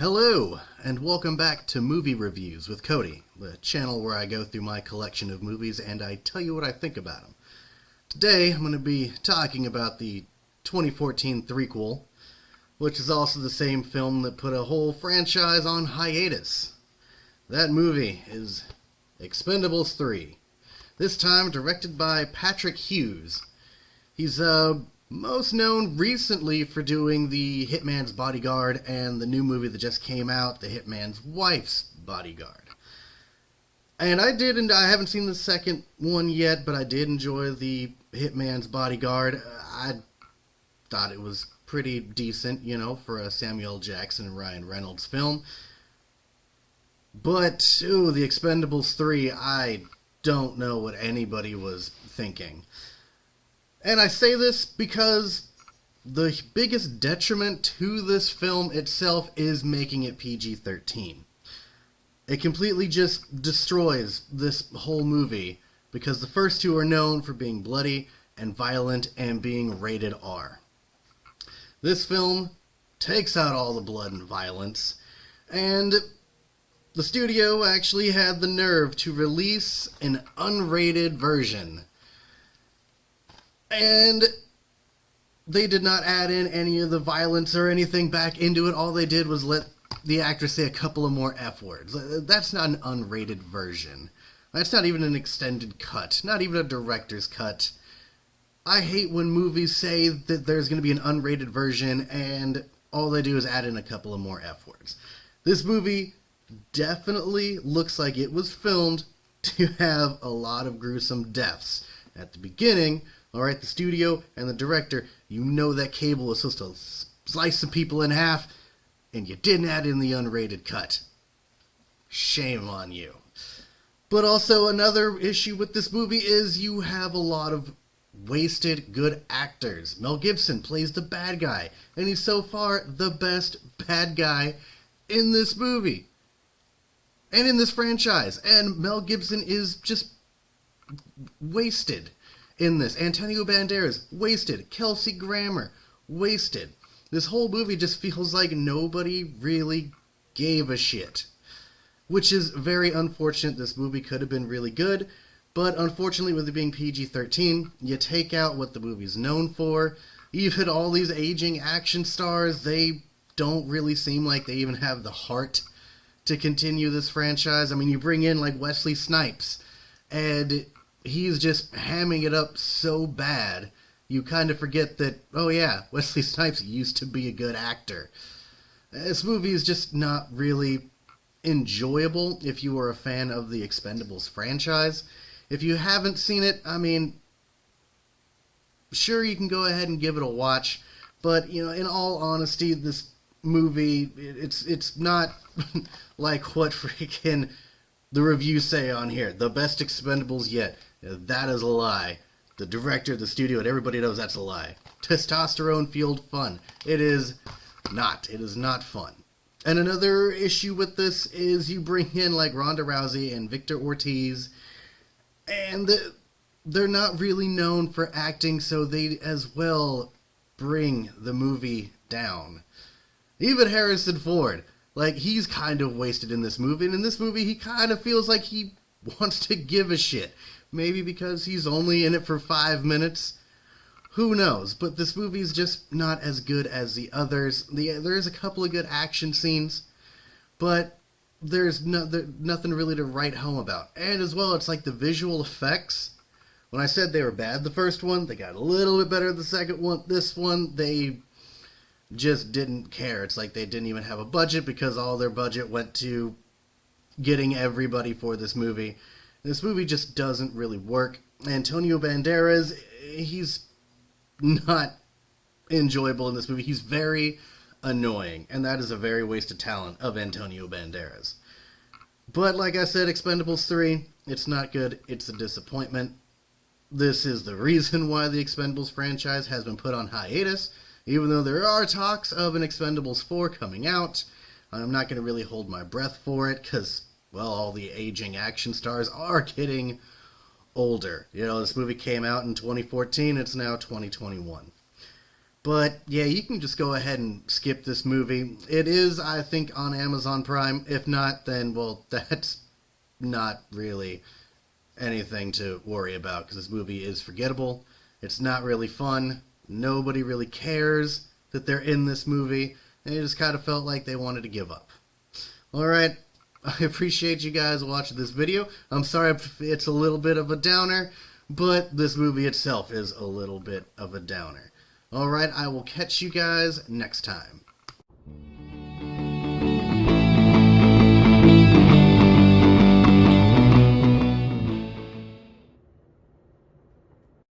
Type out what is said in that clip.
Hello, and welcome back to Movie Reviews with Cody, the channel where I go through my collection of movies and I tell you what I think about them. Today, I'm going to be talking about the 2014 threequel, which is also the same film that put a whole franchise on hiatus. That movie is Expendables 3, this time directed by Patrick Hughes. He's most known recently for doing The Hitman's Bodyguard and the new movie that just came out, The Hitman's Wife's Bodyguard. And I haven't seen the second one yet, but I did enjoy The Hitman's Bodyguard. I thought it was pretty decent, for a Samuel L. Jackson and Ryan Reynolds film. But, The Expendables 3, I don't know what anybody was thinking. And I say this because the biggest detriment to this film itself is making it PG-13. It completely just destroys this whole movie because the first two are known for being bloody and violent and being rated R. This film takes out all the blood and violence, and the studio actually had the nerve to release an unrated version. And they did not add in any of the violence or anything back into it. All they did was let the actor say a couple of more F words. That's not an unrated version. That's not even an extended cut. Not even a director's cut. I hate when movies say that there's going to be an unrated version and all they do is add in a couple of more F words. This movie definitely looks like it was filmed to have a lot of gruesome deaths. At the beginning, alright, the studio and the director, that cable was supposed to slice some people in half, and you didn't add in the unrated cut. Shame on you. But also another issue with this movie is you have a lot of wasted good actors. Mel Gibson plays the bad guy, and he's so far the best bad guy in this movie. And in this franchise. And Mel Gibson is just wasted in this. Antonio Banderas, wasted. Kelsey Grammer, wasted. This whole movie just feels like nobody really gave a shit. Which is very unfortunate. This movie could have been really good, but unfortunately with it being PG-13, you take out what the movie's known for. Even all these aging action stars, they don't really seem like they even have the heart to continue this franchise. I mean, you bring in like Wesley Snipes, and he's just hamming it up so bad, you kind of forget that, oh yeah, Wesley Snipes used to be a good actor. This movie is just not really enjoyable if you are a fan of the Expendables franchise. If you haven't seen it, I mean, sure, you can go ahead and give it a watch, but, in all honesty, this movie, it's not like what freaking the reviews say on here. The best Expendables yet. That is a lie. The director, the studio, and everybody knows that's a lie. Testosterone-fueled fun. It is not. It is not fun. And another issue with this is you bring in like Ronda Rousey and Victor Ortiz, and they're not really known for acting, so they as well bring the movie down. Even Harrison Ford, he's kind of wasted in this movie, and in this movie he kind of feels like he wants to give a shit. Maybe because he's only in it for 5 minutes. Who knows? But this movie's just not as good as the others. There is a couple of good action scenes, but there's nothing really to write home about. And as well, it's like the visual effects. When I said they were bad the first one, they got a little bit better the second one. This one, they just didn't care. It's like they didn't even have a budget because all their budget went to getting everybody for this movie. This movie just doesn't really work. Antonio Banderas, he's not enjoyable in this movie. He's very annoying, and that is a very wasted talent of Antonio Banderas. But like I said, Expendables 3, it's not good. It's a disappointment. This is the reason why the Expendables franchise has been put on hiatus, even though there are talks of an Expendables 4 coming out. I'm not going to really hold my breath for it, because all the aging action stars are getting older. This movie came out in 2014, it's now 2021. But yeah, you can just go ahead and skip this movie. It is, I think, on Amazon Prime. If not, then, well, that's not really anything to worry about because this movie is forgettable. It's not really fun. Nobody really cares that they're in this movie. And it just kind of felt like they wanted to give up. Alright, I appreciate you guys watching this video. I'm sorry if it's a little bit of a downer, but this movie itself is a little bit of a downer. Alright, I will catch you guys next time.